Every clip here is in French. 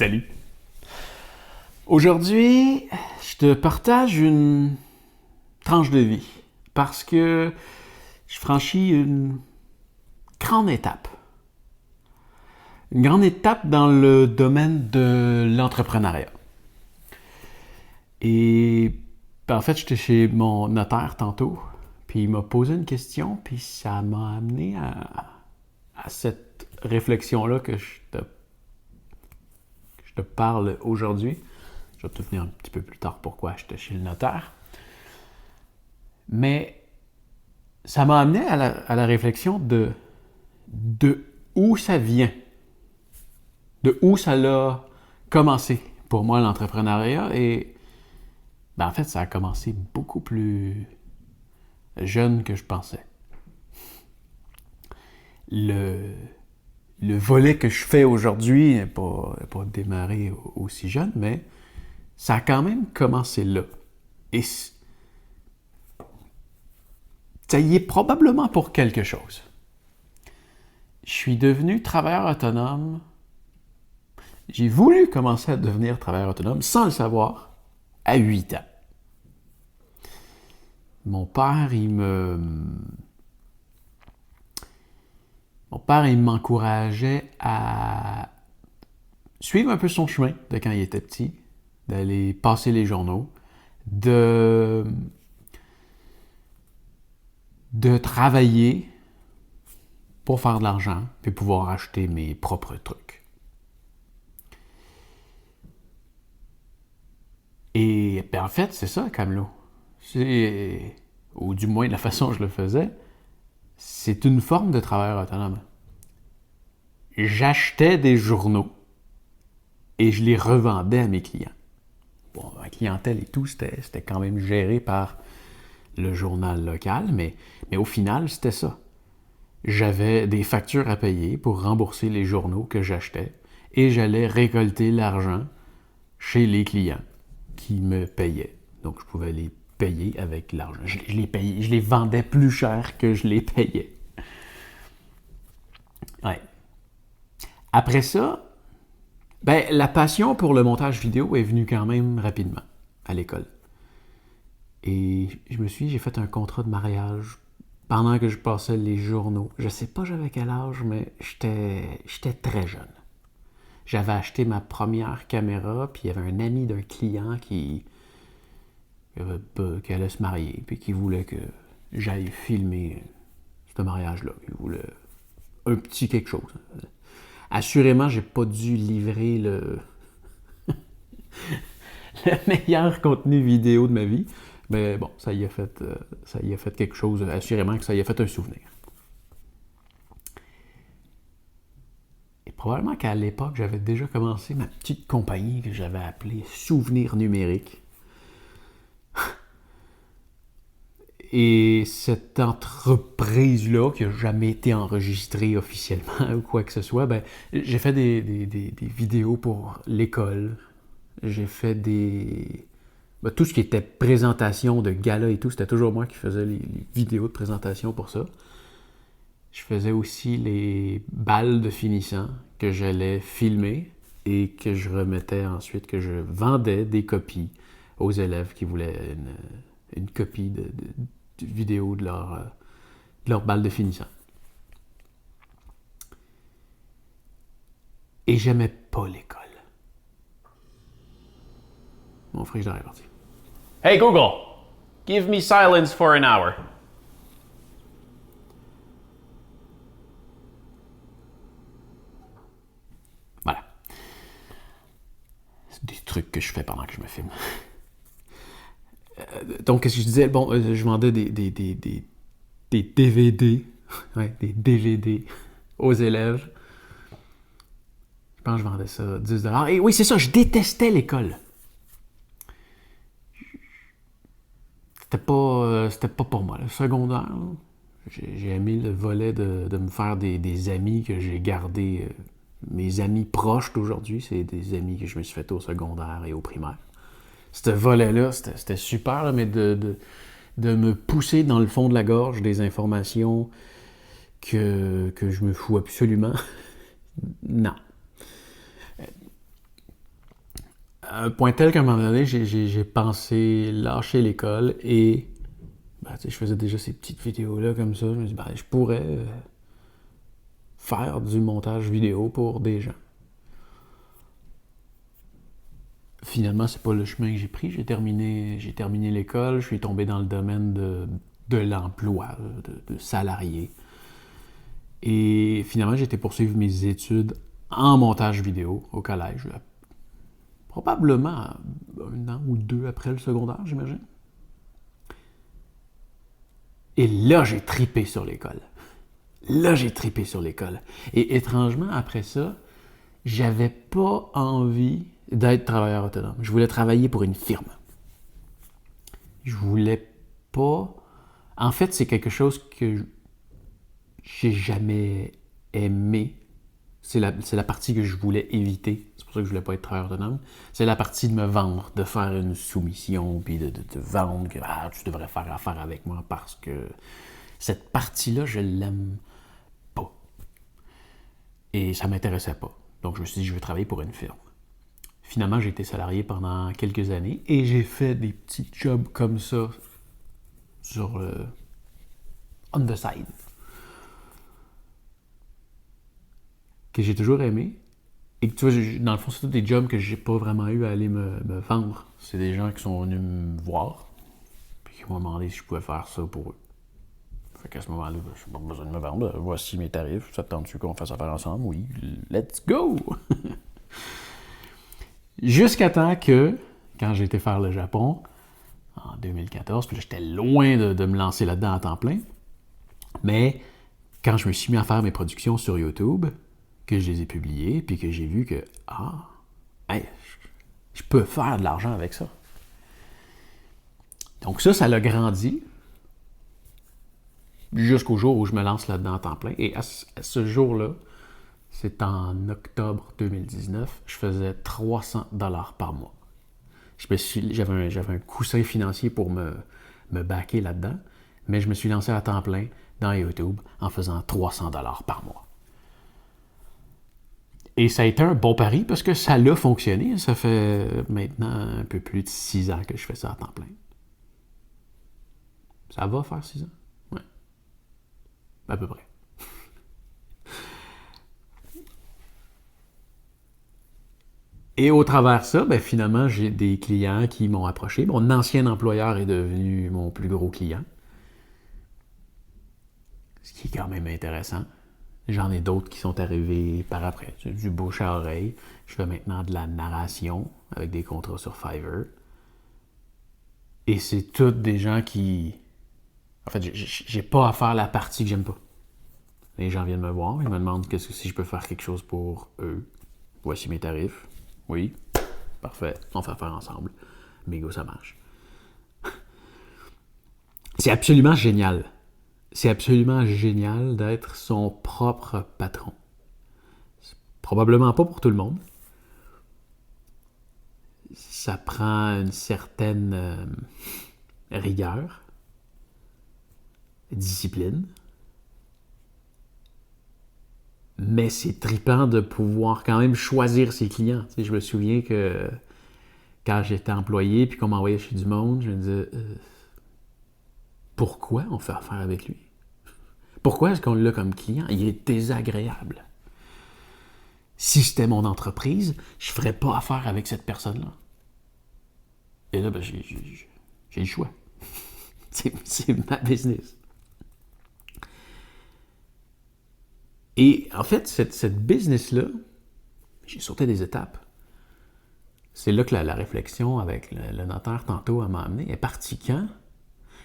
Salut! Aujourd'hui, je te partage une tranche de vie parce que je franchis une grande étape. Une grande étape dans le domaine de l'entrepreneuriat. Et en fait, j'étais chez mon notaire tantôt, puis il m'a posé une question, puis ça m'a amené à cette réflexion-là que je te parle aujourd'hui. Je vais te venir un petit peu plus tard pourquoi j'étais chez le notaire. Mais ça m'a amené à la réflexion de où ça vient, de où ça a commencé pour moi l'entrepreneuriat. Et en fait, ça a commencé beaucoup plus jeune que je pensais. Le volet que je fais aujourd'hui n'est pas démarré aussi jeune, mais ça a quand même commencé là. Et ça y est probablement pour quelque chose. Je suis devenu travailleur autonome. J'ai voulu commencer à devenir travailleur autonome sans le savoir à 8 ans. Mon père, il m'encourageait à suivre un peu son chemin de quand il était petit, d'aller passer les journaux, de travailler pour faire de l'argent puis pouvoir acheter mes propres trucs. Et en fait, c'est ça, Camelot. Ou du moins la façon dont je le faisais, c'est une forme de travailleur autonome. J'achetais des journaux et je les revendais à mes clients. Bon, ma clientèle et tout, c'était quand même géré par le journal local, mais au final, c'était ça. J'avais des factures à payer pour rembourser les journaux que j'achetais et j'allais récolter l'argent chez les clients qui me payaient. Donc, je pouvais les payer avec l'argent. Je les vendais plus cher que je les payais. Ouais. Après ça, la passion pour le montage vidéo est venue quand même rapidement à l'école. Et j'ai fait un contrat de mariage pendant que je passais les journaux. Je sais pas j'avais quel âge, mais j'étais très jeune. J'avais acheté ma première caméra, puis il y avait un ami d'un client qui allait se marier, puis qui voulait que j'aille filmer ce mariage-là. Il voulait un petit quelque chose. Assurément, j'ai pas dû livrer le meilleur contenu vidéo de ma vie. Mais bon, ça y a fait quelque chose, assurément que ça y a fait un souvenir. Et probablement qu'à l'époque, j'avais déjà commencé ma petite compagnie que j'avais appelée Souvenirs numériques. Et cette entreprise-là, qui n'a jamais été enregistrée officiellement ou quoi que ce soit, j'ai fait des vidéos pour l'école. J'ai fait tout ce qui était présentation de gala et tout, c'était toujours moi qui faisais les vidéos de présentation pour ça. Je faisais aussi les balles de finissant que j'allais filmer et que je remettais ensuite, que je vendais des copies aux élèves qui voulaient une copie de vidéo de leur balle de finissant. Et j'aimais pas l'école. Mon frigidaire est parti. Hey Google, give me silence for an hour. Voilà. C'est des trucs que je fais pendant que je me filme. Donc, qu'est-ce que je disais? Bon, je vendais des DVD, des DVD aux élèves. Je pense que je vendais ça 10$. Et oui, c'est ça, je détestais l'école. C'était pas pour moi. Le secondaire, j'ai aimé le volet de me faire des amis que j'ai gardés. Mes amis proches d'aujourd'hui, c'est des amis que je me suis fait au secondaire et au primaire. Ce volet-là, c'était super, là, mais de me pousser dans le fond de la gorge des informations que je me fous absolument. Non. À un point tel qu'à un moment donné, j'ai pensé lâcher l'école et je faisais déjà ces petites vidéos-là comme ça. Je me dis, je pourrais faire du montage vidéo pour des gens. Finalement, c'est pas le chemin que j'ai pris. J'ai terminé l'école, je suis tombé dans le domaine de l'emploi, de salarié. Et finalement, j'ai été poursuivre mes études en montage vidéo au collège. Probablement 1 an ou 2 après le secondaire, j'imagine. Et là, j'ai tripé sur l'école. Et étrangement, après ça, j'avais pas envie d'être travailleur autonome. Je voulais travailler pour une firme. Je voulais pas... En fait, c'est quelque chose que j'ai jamais aimé. C'est la partie que je voulais éviter. C'est pour ça que je voulais pas être travailleur autonome. C'est la partie de me vendre, de faire une soumission, puis de vendre que tu devrais faire affaire avec moi parce que cette partie-là, je l'aime pas. Et ça m'intéressait pas. Donc je me suis dit, je veux travailler pour une firme. Finalement, j'ai été salarié pendant quelques années et j'ai fait des petits jobs comme ça sur le on the side. Que j'ai toujours aimé. Et que tu vois, dans le fond, c'est tous des jobs que j'ai pas vraiment eu à aller me vendre. C'est des gens qui sont venus me voir puis qui m'ont demandé si je pouvais faire ça pour eux. Fait qu'à ce moment-là, je n'ai pas besoin de me vendre. Voici mes tarifs. Ça te tente-tu qu'on fasse affaire ensemble? Oui. Let's go! Jusqu'à temps que, quand j'ai été faire le Japon, en 2014, puis là, j'étais loin de me lancer là-dedans à temps plein, mais quand je me suis mis à faire mes productions sur YouTube, que je les ai publiées, puis que j'ai vu que, je peux faire de l'argent avec ça. Donc ça l'a grandi jusqu'au jour où je me lance là-dedans à temps plein. Et à ce jour-là, c'est en octobre 2019, je faisais 300 $ par mois. J'avais un coussin financier pour me backer là-dedans, mais je me suis lancé à temps plein dans YouTube en faisant 300 $ par mois. Et ça a été un bon pari parce que ça l'a fonctionné. Ça fait maintenant un peu plus de 6 ans que je fais ça à temps plein. Ça va faire 6 ans? Ouais. À peu près. Et au travers de ça, finalement, j'ai des clients qui m'ont approché. Mon ancien employeur est devenu mon plus gros client. Ce qui est quand même intéressant. J'en ai d'autres qui sont arrivés par après. C'est du bouche à oreille. Je fais maintenant de la narration avec des contrats sur Fiverr. Et c'est tous des gens qui... En fait, j'ai pas à faire la partie que j'aime pas. Les gens viennent me voir, ils me demandent si je peux faire quelque chose pour eux. Voici mes tarifs. Oui, parfait, on fait affaire ensemble. Bingo, ça marche. C'est absolument génial. C'est absolument génial d'être son propre patron. C'est probablement pas pour tout le monde. Ça prend une certaine rigueur, discipline. Mais c'est trippant de pouvoir quand même choisir ses clients. Tu sais, je me souviens que quand j'étais employé puis qu'on m'envoyait chez du monde, je me disais pourquoi on fait affaire avec lui? Pourquoi est-ce qu'on l'a comme client? Il est désagréable. Si c'était mon entreprise, je ne ferais pas affaire avec cette personne-là. Et là, j'ai le choix. c'est ma business. Et en fait, cette business-là, j'ai sauté des étapes. C'est là que la réflexion avec le notaire tantôt m'a amené. Elle est partie quand?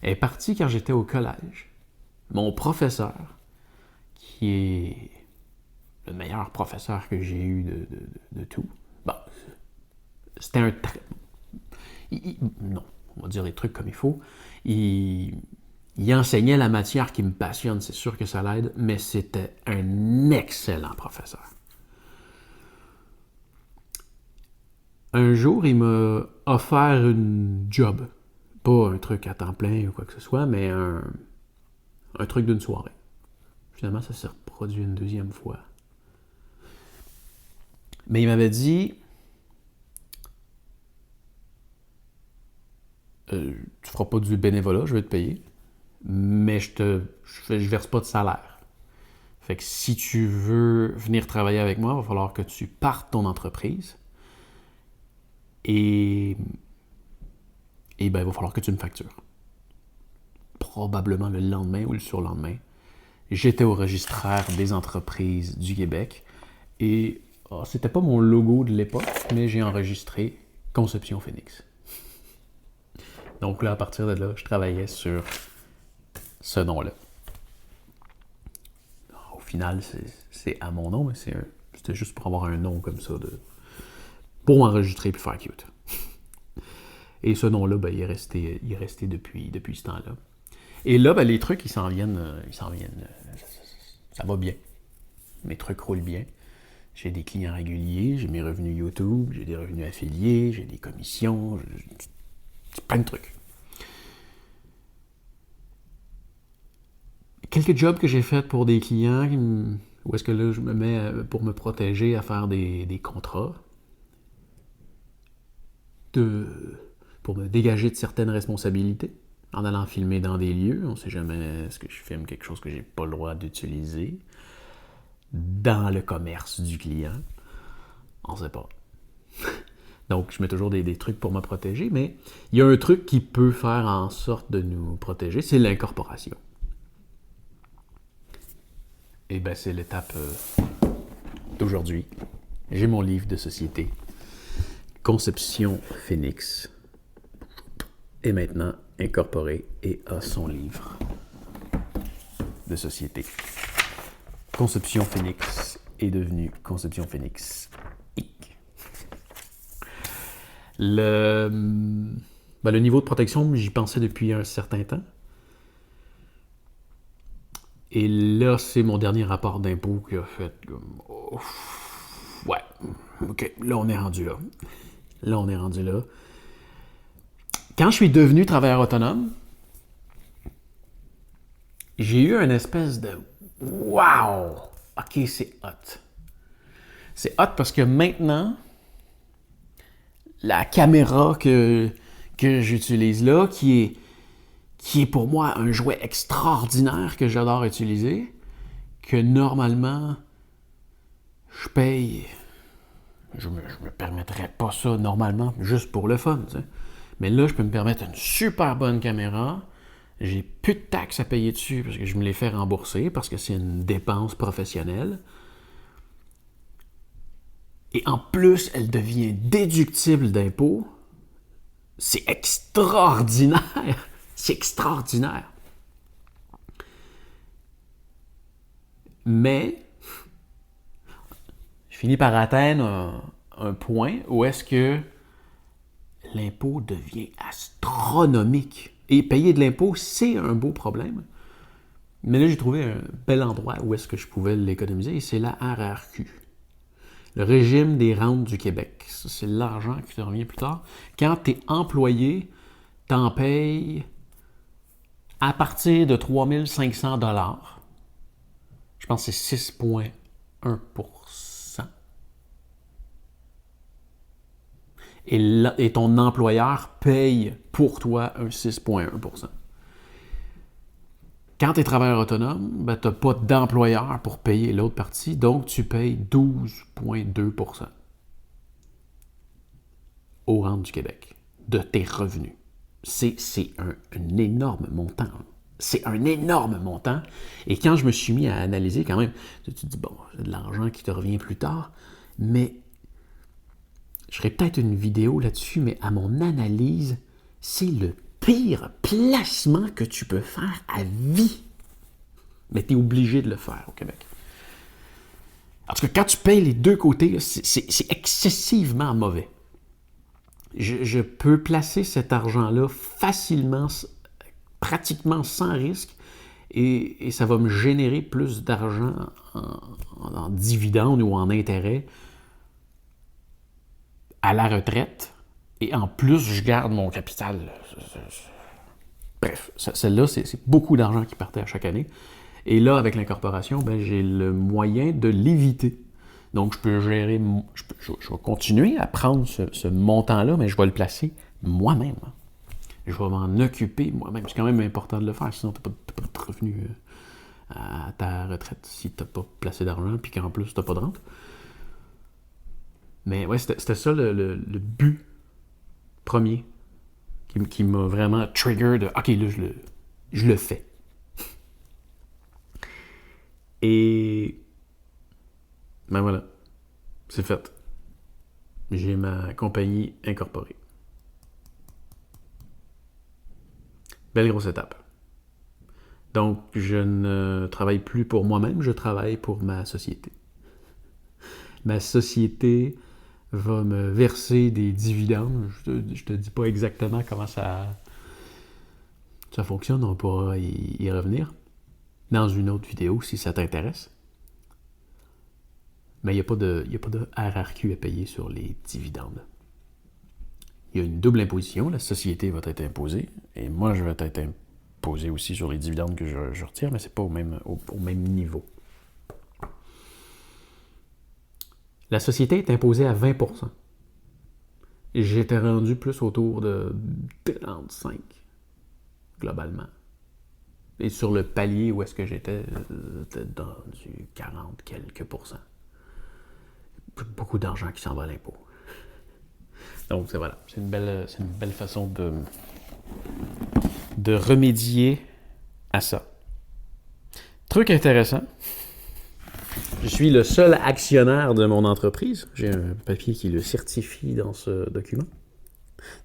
Elle est partie quand j'étais au collège. Mon professeur, qui est le meilleur professeur que j'ai eu de tout, c'était un... non, on va dire les trucs comme il faut. Il enseignait la matière qui me passionne, c'est sûr que ça l'aide, mais c'était un excellent professeur. Un jour, il m'a offert une job. Pas un truc à temps plein ou quoi que ce soit, mais un truc d'une soirée. Finalement, ça s'est reproduit une deuxième fois. Mais il m'avait dit, fera pas du bénévolat, je vais te payer, mais je verse pas de salaire. Fait que si tu veux venir travailler avec moi, il va falloir que tu partes ton entreprise et ben, il va falloir que tu me factures. Probablement le lendemain ou le surlendemain, j'étais au registraire des entreprises du Québec et c'était pas mon logo de l'époque, mais j'ai enregistré Conception Phoenix. Donc là, à partir de là, je travaillais sur ce nom-là. Au final, c'est à mon nom, mais c'était juste pour avoir un nom comme ça, pour m'enregistrer et faire cute. Et ce nom-là, ben, il est resté depuis ce temps-là. Et là, ben, les trucs, ils s'en viennent, ça va bien. Mes trucs roulent bien. J'ai des clients réguliers, j'ai mes revenus YouTube, j'ai des revenus affiliés, j'ai des commissions, j'ai plein de trucs. Quelques jobs que j'ai faits pour des clients, où est-ce que là, je me mets pour me protéger à faire des contrats, pour me dégager de certaines responsabilités, en allant filmer dans des lieux. On ne sait jamais est-ce que je filme quelque chose que je n'ai pas le droit d'utiliser dans le commerce du client. On ne sait pas. Donc, je mets toujours des trucs pour me protéger, mais il y a un truc qui peut faire en sorte de nous protéger, c'est l'incorporation. Et bien, c'est l'étape d'aujourd'hui. J'ai mon livre de société, Conception Phoenix, est maintenant incorporé et a son livre de société. Conception Phoenix est devenu Conception Phoenix Inc. Le niveau de protection, j'y pensais depuis un certain temps. Et là, c'est mon dernier rapport d'impôt qui a fait comme... Oh, ouais, OK, là, on est rendu là. Quand je suis devenu travailleur autonome, j'ai eu une espèce de « Wow! OK, c'est hot. » C'est hot parce que maintenant, la caméra que j'utilise là, qui est pour moi un jouet extraordinaire que j'adore utiliser, que normalement, je paye. Je me permettrais pas ça normalement, juste pour le fun. T'sais. Mais là, je peux me permettre une super bonne caméra. J'ai plus de taxes à payer dessus parce que je me les fais rembourser, parce que c'est une dépense professionnelle. Et en plus, elle devient déductible d'impôt. C'est extraordinaire! C'est extraordinaire! Mais, je finis par atteindre un point où est-ce que l'impôt devient astronomique. Et payer de l'impôt, c'est un beau problème. Mais là, j'ai trouvé un bel endroit où est-ce que je pouvais l'économiser, et c'est la RRQ. Le régime des rentes du Québec. Ça, c'est l'argent qui te revient plus tard. Quand tu es employé, tu en payes à partir de 3 500 $. Je pense que c'est 6,1 %. Et ton employeur paye pour toi un 6,1 %. Quand tu es travailleur autonome, ben, tu n'as pas d'employeur pour payer l'autre partie, donc tu payes 12,2 % aux rentes du Québec de tes revenus. C'est un énorme montant. C'est un énorme montant. Et quand je me suis mis à analyser quand même, tu te dis, bon, c'est de l'argent qui te revient plus tard, mais je ferai peut-être une vidéo là-dessus, mais à mon analyse, c'est le pire placement que tu peux faire à vie. Mais tu es obligé de le faire au Québec. En tout cas, quand tu payes les deux côtés, c'est excessivement mauvais. Je peux placer cet argent-là facilement, pratiquement sans risque, et ça va me générer plus d'argent en dividendes ou en intérêts à la retraite. Et en plus, je garde mon capital. Bref, celle-là, c'est beaucoup d'argent qui partait à chaque année. Et là, avec l'incorporation, ben, j'ai le moyen de l'éviter. Donc, je peux gérer... Je vais continuer à prendre ce montant-là, mais je vais le placer moi-même. Je vais m'en occuper moi-même. C'est quand même important de le faire, sinon tu n'as pas de revenus à ta retraite si tu n'as pas placé d'argent puis qu'en plus tu n'as pas de rente. Mais ouais, c'était ça le but premier qui m'a vraiment trigger de OK, là, je le fais. Et ben voilà, c'est fait. J'ai ma compagnie incorporée. Belle grosse étape. Donc, je ne travaille plus pour moi-même, je travaille pour ma société. Ma société va me verser des dividendes. Je te dis pas exactement comment ça fonctionne, on pourra y revenir dans une autre vidéo si ça t'intéresse. Mais il n'y a pas de RRQ à payer sur les dividendes. Il y a une double imposition, la société va être imposée, et moi je vais être imposé aussi sur les dividendes que je retire, mais c'est pas au même niveau. La société est imposée à 20%. Et j'étais rendu plus autour de 35, globalement. Et sur le palier où est-ce que j'étais dans du 40 quelques pourcents. Beaucoup d'argent qui s'en va à l'impôt. Donc voilà, c'est une belle façon de remédier à ça. Truc intéressant, je suis le seul actionnaire de mon entreprise. J'ai un papier qui le certifie dans ce document,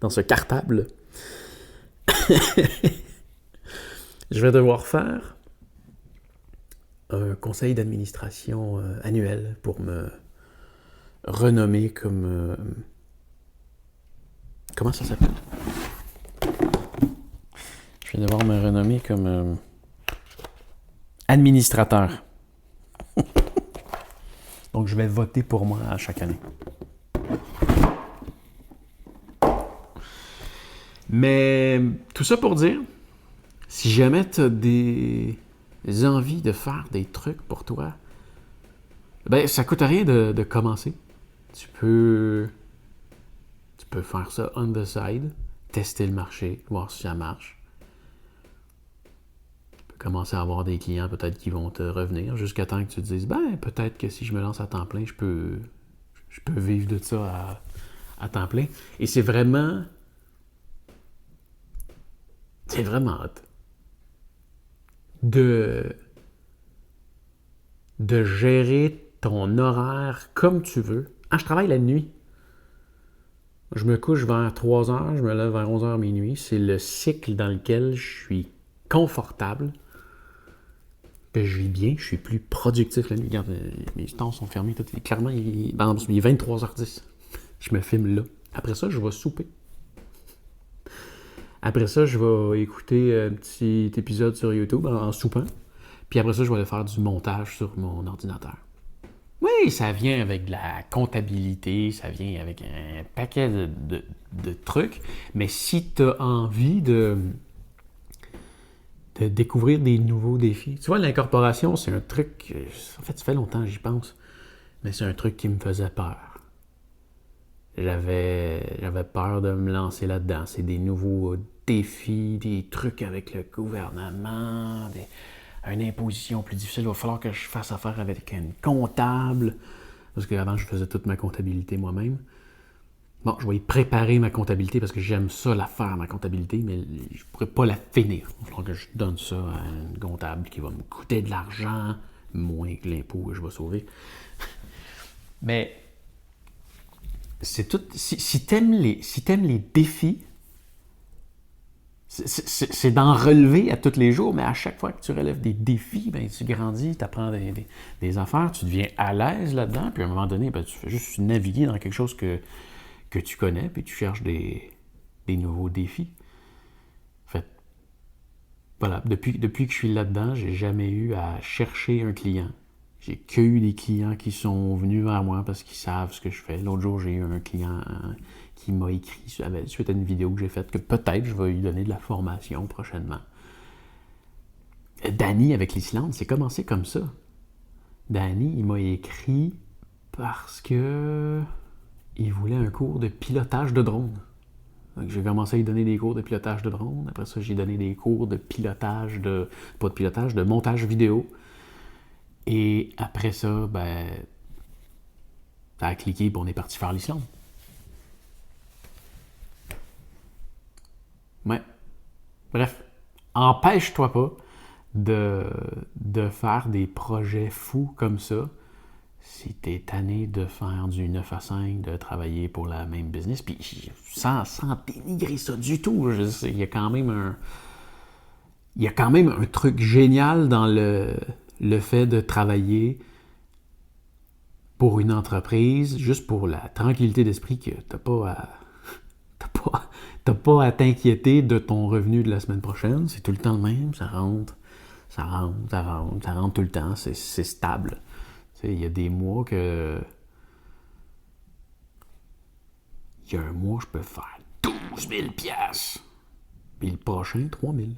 dans ce cartable. Je vais devoir faire un conseil d'administration annuel pour me renommer comme... comment ça s'appelle? Je vais devoir me renommer comme administrateur. Donc, je vais voter pour moi à chaque année. Mais tout ça pour dire, si jamais tu as des envies de faire des trucs pour toi, ben ça coûte rien de commencer. Tu peux faire ça on the side, tester le marché, voir si ça marche. Tu peux commencer à avoir des clients peut-être qui vont te revenir jusqu'à temps que tu te dises, ben peut-être que si je me lance à temps plein, je peux vivre de ça à temps plein. Et c'est vraiment hot de gérer ton horaire comme tu veux. Ah, je travaille la nuit. Je me couche vers 3 heures, je me lève vers 11 heures minuit. C'est le cycle dans lequel je suis confortable. Puis je vis bien, je suis plus productif la nuit. Regarde, mes temps sont fermés. Clairement, il est 23h10. Je me filme là. Après ça, je vais souper. Après ça, je vais écouter un petit épisode sur YouTube en soupant. Puis après ça, je vais aller faire du montage sur mon ordinateur. Oui, ça vient avec de la comptabilité, ça vient avec un paquet de trucs. Mais si tu as envie de découvrir des nouveaux défis. Tu vois, l'incorporation, c'est un truc... En fait, ça fait longtemps que j'y pense. Mais c'est un truc qui me faisait peur. J'avais peur de me lancer là-dedans. C'est des nouveaux défis, des trucs avec le gouvernement, une imposition plus difficile. Il va falloir que je fasse affaire avec un comptable. Parce qu'avant, je faisais toute ma comptabilité moi-même. Bon, je vais y préparer ma comptabilité parce que j'aime ça la faire, ma comptabilité, mais je ne pourrais pas la finir. Il va falloir que je donne ça à un comptable qui va me coûter de l'argent, moins que l'impôt que je vais sauver. Mais c'est tout. Si t'aimes les défis, c'est d'en relever à tous les jours, mais à chaque fois que tu relèves des défis, ben, tu grandis, tu apprends des affaires, tu deviens à l'aise là-dedans, puis à un moment donné, ben, tu fais juste naviguer dans quelque chose que tu connais, puis tu cherches des nouveaux défis. En fait, voilà, depuis que je suis là-dedans, j'ai jamais eu à chercher un client. J'ai que eu des clients qui sont venus vers moi parce qu'ils savent ce que je fais. L'autre jour, j'ai eu un client qui m'a écrit suite à une vidéo que j'ai faite que peut-être je vais lui donner de la formation prochainement. Danny avec l'Islande, c'est commencé comme ça. Danny, il m'a écrit parce que il voulait un cours de pilotage de drone. Donc, j'ai commencé à y donner des cours de pilotage de drone. Après ça, j'ai donné des cours de pilotage pas de pilotage, de montage vidéo. Et après ça, ben, ça a cliqué et on est parti faire l'Islande. Ouais. Bref, empêche-toi pas de faire des projets fous comme ça si t'es tanné de faire du 9 à 5, de travailler pour la même business, puis sans dénigrer ça du tout. Il y a quand même un truc génial dans le fait de travailler pour une entreprise, juste pour la tranquillité d'esprit que t'as pas à t'inquiéter de ton revenu de la semaine prochaine. C'est tout le temps le même, ça rentre tout le temps, c'est stable. Il y a des mois que... Il y a un mois, je peux faire 12 000 piastres. Puis le prochain, 3 000.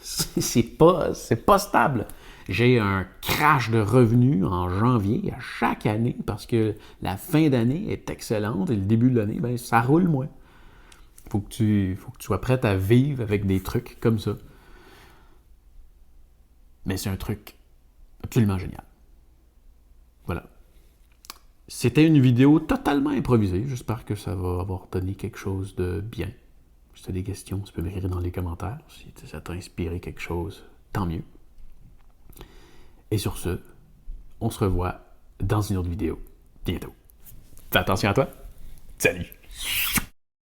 c'est pas stable. J'ai un crash de revenus en janvier à chaque année parce que la fin d'année est excellente et le début de l'année, ben, ça roule moins. Faut que tu sois prêt à vivre avec des trucs comme ça. Mais c'est un truc absolument génial. Voilà. C'était une vidéo totalement improvisée. J'espère que ça va avoir donné quelque chose de bien. Si tu as des questions, tu peux m'écrire dans les commentaires. Si ça t'a inspiré quelque chose, tant mieux. Et sur ce, on se revoit dans une autre vidéo bientôt. Fais attention à toi. Salut!